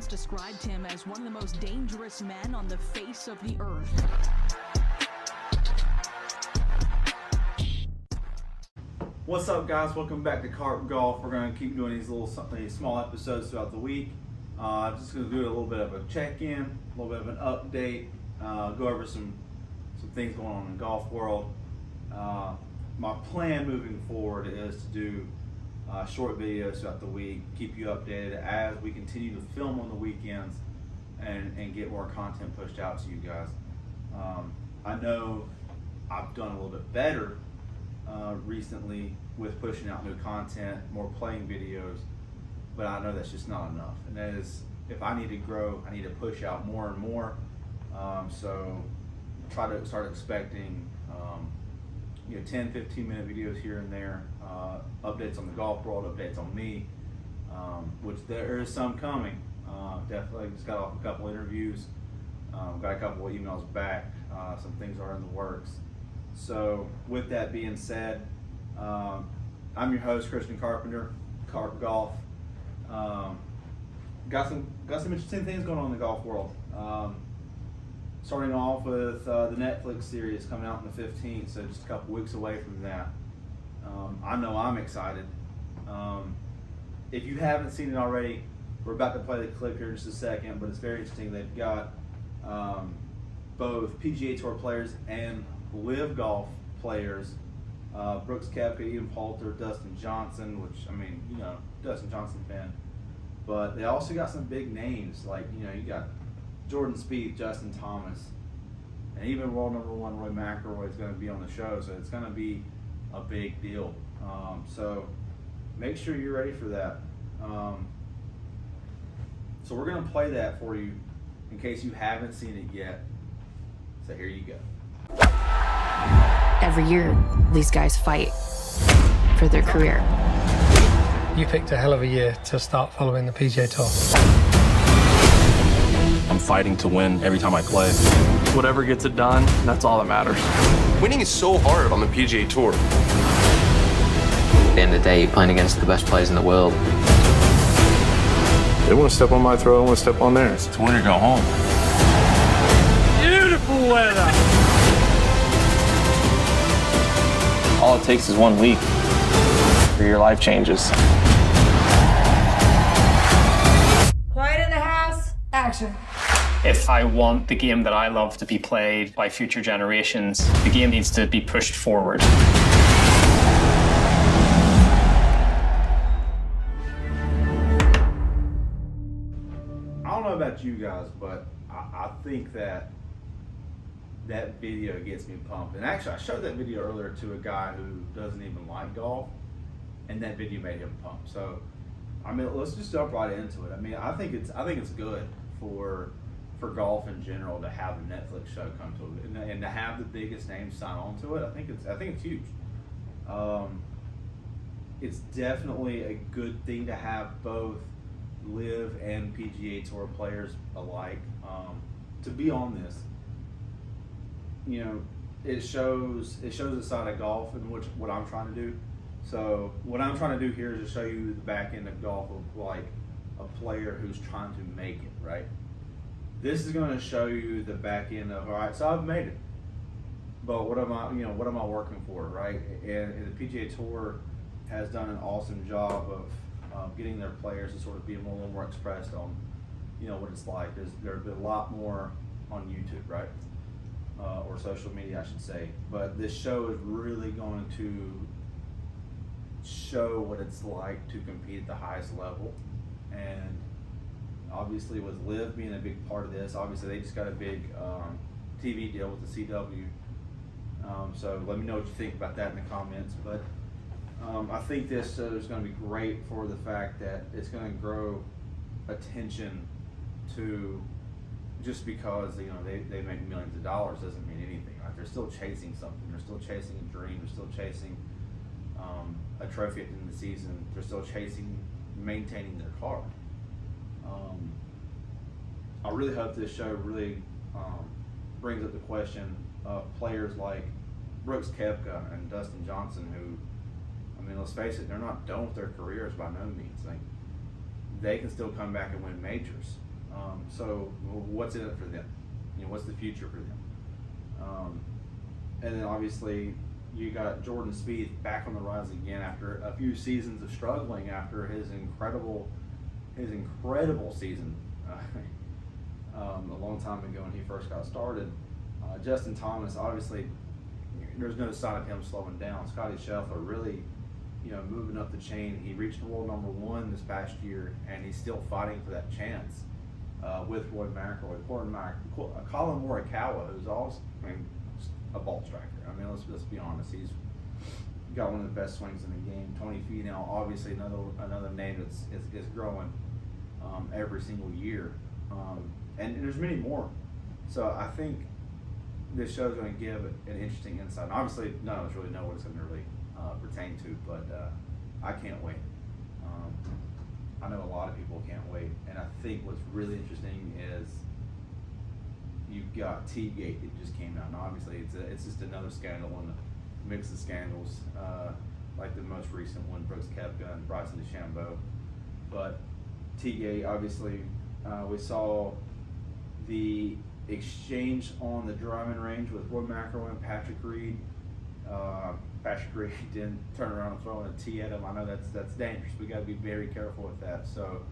described him as one of the most dangerous men on the face of the earth. What's up, guys? Welcome back to Carp Golf. We're going to keep doing these small episodes throughout the week. Just going to do a little bit of a check-in, a little bit of an update, go over some things going on in the golf world. My plan moving forward is to do short videos throughout the week, keep you updated as we continue to film on the weekends and get more content pushed out to you guys. I know I've done a little bit better recently with pushing out new content, more playing videos, but I know that's just not enough. And that is, if I need to grow, I need to push out more and more. So try to start expecting 10, 15-minute videos here and there, updates on the golf world, updates on me, which there is some coming. Definitely just got off a couple interviews, got a couple of emails back, some things are in the works. So with that being said, I'm your host, Christian Carpenter, Carp Golf. Got some interesting things going on in the golf world. Starting off with the Netflix series coming out on the 15th, so just a couple weeks away from that. I know I'm excited. If you haven't seen it already, we're about to play the clip here in just a second, but it's very interesting. They've got both PGA Tour players and Live Golf players, Brooks Koepka, Ian Poulter, Dustin Johnson, which, I mean, Dustin Johnson fan. But they also got some big names, like, you got Jordan Spieth, Justin Thomas, and even world number one Roy McIlroy is going to be on the show, so it's going to be a big deal. So make sure you're ready for that. So we're going to play that for you in case you haven't seen it yet. So here you go. Every year, these guys fight for their career. You picked a hell of a year to start following the PGA Tour. I'm fighting to win every time I play. Whatever gets it done, that's all that matters. Winning is so hard on the PGA Tour. At the end of the day, you're playing against the best players in the world. They want to step on my throat, I want to step on theirs. It's win or go home. Beautiful weather. All it takes is 1 week for your life changes. Quiet in the house, action. If I want the game that I love to be played by future generations, the game needs to be pushed forward. I don't know about you guys, but I think that video gets me pumped. And actually, I showed that video earlier to a guy who doesn't even like golf, and that video made him pumped. So, I mean, let's just jump right into it. I mean, I think it's good for golf in general to have a Netflix show come to it and to have the biggest names sign on to it. I think it's huge. It's definitely a good thing to have both Live and PGA Tour players alike to be on this. It shows a side of golf in which what I'm trying to do. So what I'm trying to do here is to show you the back end of golf of like a player who's trying to make it, right? This is going to show you the back end of, all right, so I've made it, but what am I working for, right? And the PGA Tour has done an awesome job of getting their players to sort of be a little more expressed on, what it's like. There's been a lot more on YouTube, right? Or social media, I should say. But this show is really going to show what it's like to compete at the highest level. And obviously with Liv being a big part of this, obviously they just got a big TV deal with the CW. So let me know what you think about that in the comments. But I think this is going to be great for the fact that it's going to grow attention to, just because they make millions of dollars doesn't mean anything. Right? They're still chasing something. They're still chasing a dream. They're still chasing a trophy at the end of the season. They're still chasing maintaining their car. I really hope this show really brings up the question of players like Brooks Koepka and Dustin Johnson, who, I mean, let's face it, they're not done with their careers by no means. Like, they can still come back and win majors. So what's in it for them? What's the future for them? And then obviously you got Jordan Spieth back on the rise again after a few seasons of struggling after his incredible season a long time ago when he first got started. Justin Thomas, obviously, there's no sign of him slowing down. Scotty Scheffler really, moving up the chain. He reached world number 1 this past year, and he's still fighting for that chance with Roy McIlroy. Colin Morikawa, who's also a ball striker. Let's be honest. He's got one of the best swings in the game. Tony Finau, obviously another name that's is growing every single year, and there's many more. So I think this show is going to give an interesting insight. And obviously, none of us really know what it's going to really pertain to, but I can't wait. I know a lot of people can't wait, and I think what's really interesting is you've got T-Gate that just came out, and obviously it's just another scandal in the mix of scandals, like the most recent one, Brooks Koepka and Bryson DeChambeau. But T-Gate, obviously, we saw the exchange on the driving range with Roy McIlroy and Patrick Reed. Patrick Reed didn't turn around and throw in a tee at him. I know that's dangerous. We got to be very careful with that. So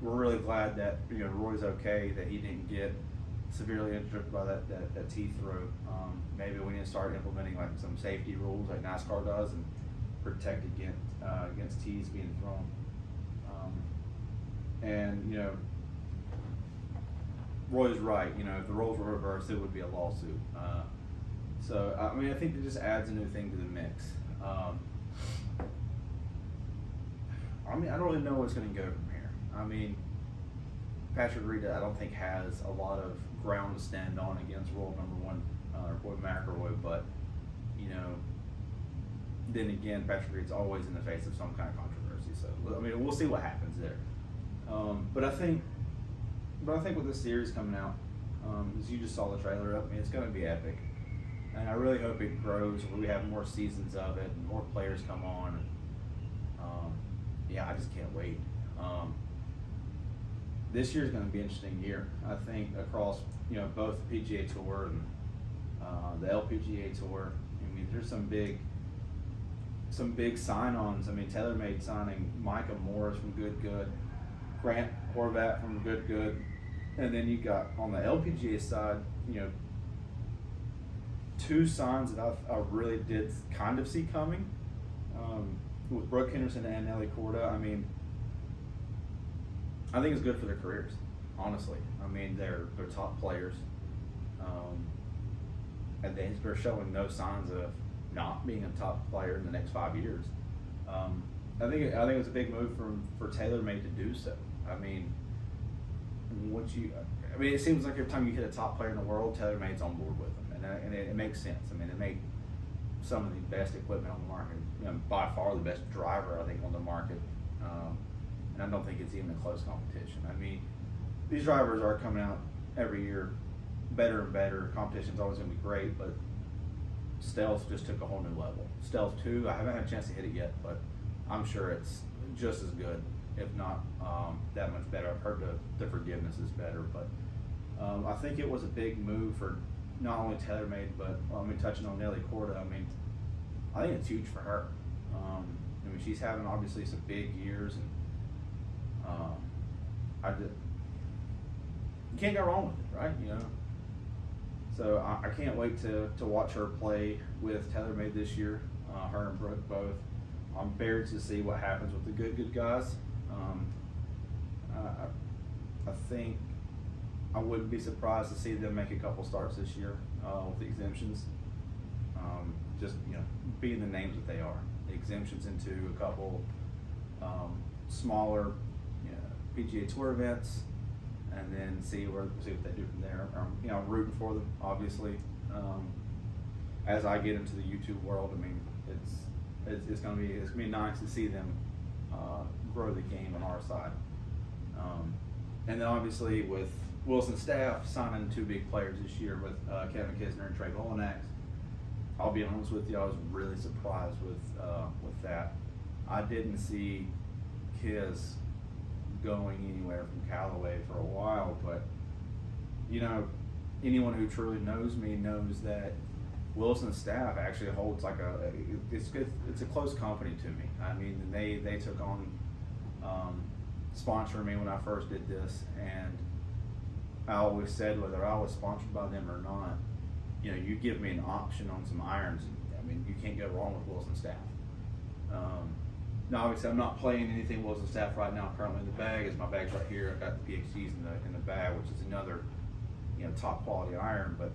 we're really glad that Roy's okay, that he didn't get severely injured by that tee throw. Maybe we need to start implementing like some safety rules like NASCAR does and protect against tees being thrown. And Roy's right. If the roles were reversed, it would be a lawsuit. So I think it just adds a new thing to the mix. I don't really know what's going to go from here. Patrick Reed, I don't think has a lot of ground to stand on against world number 1 Roy McIlroy, but then again, Patrick Reed's always in the face of some kind of controversy. So we'll see what happens there. But I think with this series coming out, as you just saw the trailer, it's going to be epic, and I really hope it grows where we have more seasons of it and more players come on. And, I just can't wait. This year's going to be an interesting year, I think, across both the PGA Tour and the LPGA Tour. There's some big sign-ons. Taylormade signing Micah Morris from Good, Grant Horvat from Good, and then you got on the LPGA side, 2 signs that I really did kind of see coming with Brooke Henderson and Nelly Korda. I think it's good for their careers, honestly. They're top players, and they're showing no signs of not being a top player in the next 5 years. I think it's a big move for TaylorMade to do so. It seems like every time you hit a top player in the world, TaylorMade's on board with them, and it makes sense. They make some of the best equipment on the market, by far the best driver I think on the market. And I don't think it's even a close competition. These drivers are coming out every year better and better. Competition's always going to be great, but Stealth just took a whole new level. Stealth 2, I haven't had a chance to hit it yet, but I'm sure it's just as good, if not that much better. I've heard the forgiveness is better, but I think it was a big move for not only TaylorMade, but touching on Nelly Korda, I think it's huge for her. She's having obviously some big years, and you can't go wrong with it, right? So I can't wait to watch her play with TaylorMade this year. Her and Brooke both. I'm very to see what happens with the good guys. I think I wouldn't be surprised to see them make a couple starts this year with the exemptions. Just being the names that they are, the exemptions into a couple smaller PGA Tour events, and then see what they do from there. I'm rooting for them, obviously. As I get into the YouTube world, it's gonna be nice to see them grow the game on our side. And then obviously with Wilson's staff signing 2 big players this year with Kevin Kisner and Trey Mullinax. I'll be honest with you, I was really surprised with that. I didn't see Kiz going anywhere from Callaway for a while, but you know, anyone who truly knows me knows that Wilson staff actually holds like it's a close company to me. I mean, they took on sponsoring me when I first did this, and I always said whether I was sponsored by them or not, you know, you give me an option on some irons, I mean, you can't go wrong with Wilson staff. Now, obviously, I'm not playing anything Wilson staff right now. Currently in the bag is my bag's right here. I've got the PXGs in the bag, which is another, you know, top quality iron. But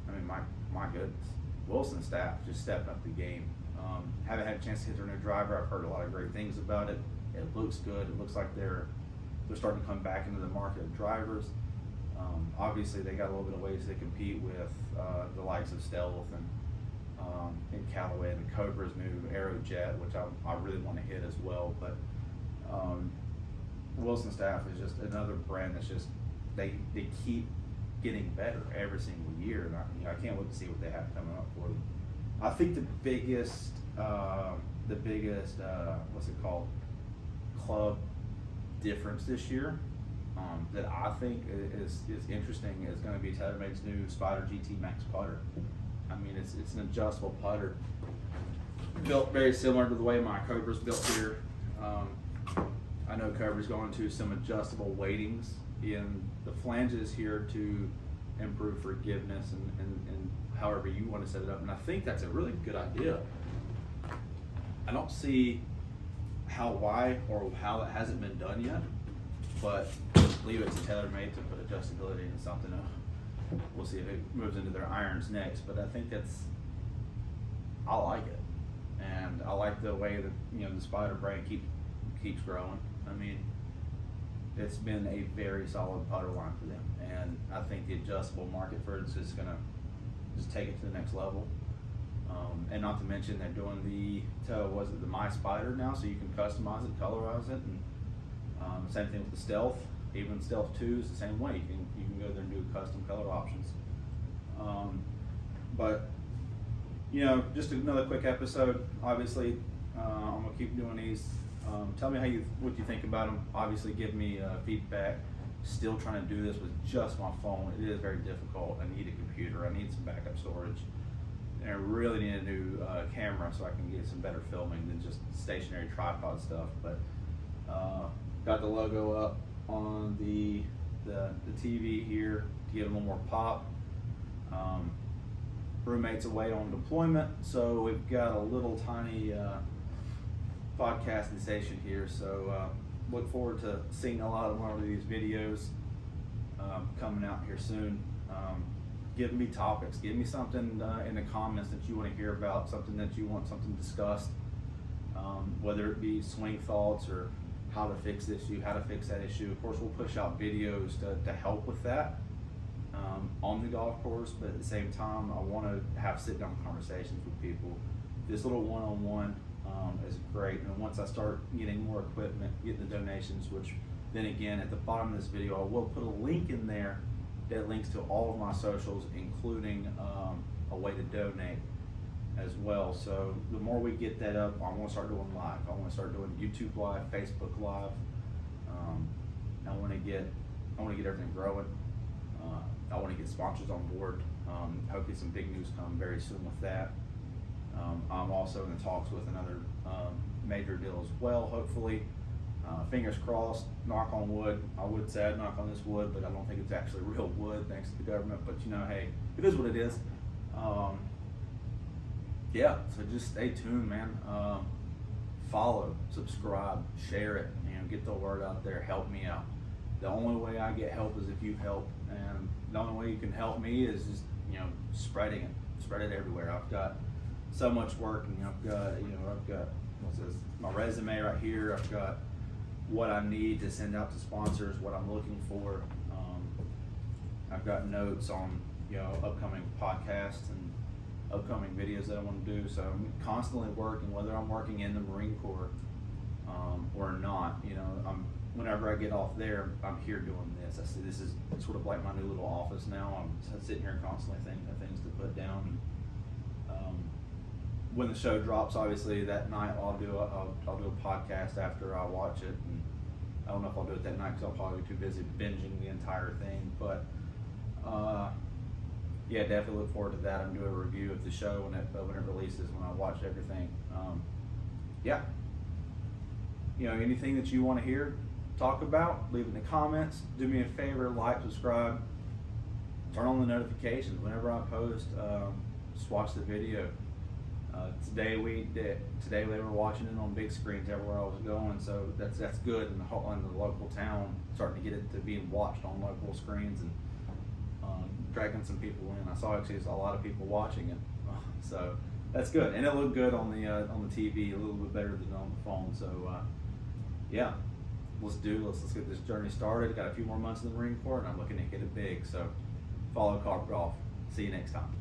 I mean, my goodness, Wilson staff just stepping up the game. Haven't had a chance to hit their new driver. I've heard a lot of great things about it. It looks good. It looks like they're starting to come back into the market of drivers. Obviously, they got a little bit of ways to compete with the likes of Stealth and Callaway and Cobra's new Aerojet, which I really want to hit as well. But Wilson staff is just another brand that's just they keep getting better every single year, and I can't wait to see what they have coming up for them. I think the biggest what's it called, club difference this year that I think is interesting is going to be Taylormade's new Spider GT Max putter. I mean, it's an adjustable putter, built very similar to the way my Cobra's built here. I know Cobra's going to some adjustable weightings in the flanges here to improve forgiveness and however you want to set it up, and I think that's a really good idea. I don't see why or how it hasn't been done yet, but leave it to Taylormade to put adjustability into something. We'll see if it moves into their irons next, but I think I like it, and I like the way that, you know, the Spider brand keeps growing. I mean, it's been a very solid putter line for them, and I think the adjustable market for it is just gonna take it to the next level. And not to mention they're doing the My Spider now, so you can customize it, colorize it, and same thing with the Stealth. Even Stealth 2 is the same way. You can go there and do custom color options. But you know, just another quick episode. Obviously, I'm gonna keep doing these. Tell me what you think about them. Obviously, give me feedback. Still trying to do this with just my phone. It is very difficult. I need a computer. I need some backup storage. And I really need a new camera so I can get some better filming than just stationary tripod stuff. But got the logo up on the TV here to get a little more pop. Roommate's away on deployment, so we've got a little tiny podcasting station here. So look forward to seeing a lot of more of these videos coming out here soon. Give me topics. Give me something in the comments that you want to hear about, something that you want something discussed, whether it be swing thoughts or how to fix this issue, how to fix that issue. Of course, we'll push out videos to help with that on the golf course, but at the same time, I want to have sit-down conversations with people. This little one-on-one is great, and once I start getting more equipment, getting the donations, which then again, at the bottom of this video, I will put a link in there that links to all of my socials, including a way to donate as well. So the more we get that up, I want to start doing live. I want to start doing YouTube live, Facebook live. I want to get everything growing. I want to get sponsors on board. Hopefully some big news come very soon with that. I'm also in the talks with another major deal as well, hopefully. Fingers crossed, knock on wood. I would say I'd knock on this wood, but I don't think it's actually real wood thanks to the government. But you know, hey, it is what it is. Yeah, so just stay tuned, man. Follow, subscribe, share it, get the word out there, help me out. The only way I get help is if you help, and the only way you can help me is just, spreading it. Spread it everywhere. I've got so much work, and I've got what's this, my resume right here. I've got what I need to send out to sponsors, what I'm looking for. I've got notes on, upcoming podcasts and upcoming videos that I want to do. So I'm constantly working, whether I'm working in the Marine Corps or not. Whenever I get off there, I'm here doing this. I see this is sort of like my new little office now. I'm sitting here constantly thinking of things to put down. When the show drops, obviously that night I'll do a podcast after I watch it, and I don't know if I'll do it that night because I'll probably be too busy binging the entire thing. But yeah, definitely look forward to that. I'm doing a review of the show when it releases, when I watch everything. Yeah. You know, anything that you want to hear, talk about, leave it in the comments. Do me a favor, like, subscribe, turn on the notifications. Whenever I post, just watch the video. Today they were watching it on big screens everywhere I was going, so that's good. In the local town, starting to get it to being watched on local screens and dragging some people in. I saw a lot of people watching it, so that's good. And it looked good on the TV, a little bit better than on the phone. So yeah, let's get this journey started. Got a few more months in the Marine Corps, and I'm looking to get it big. So follow Carp Golf. See you next time.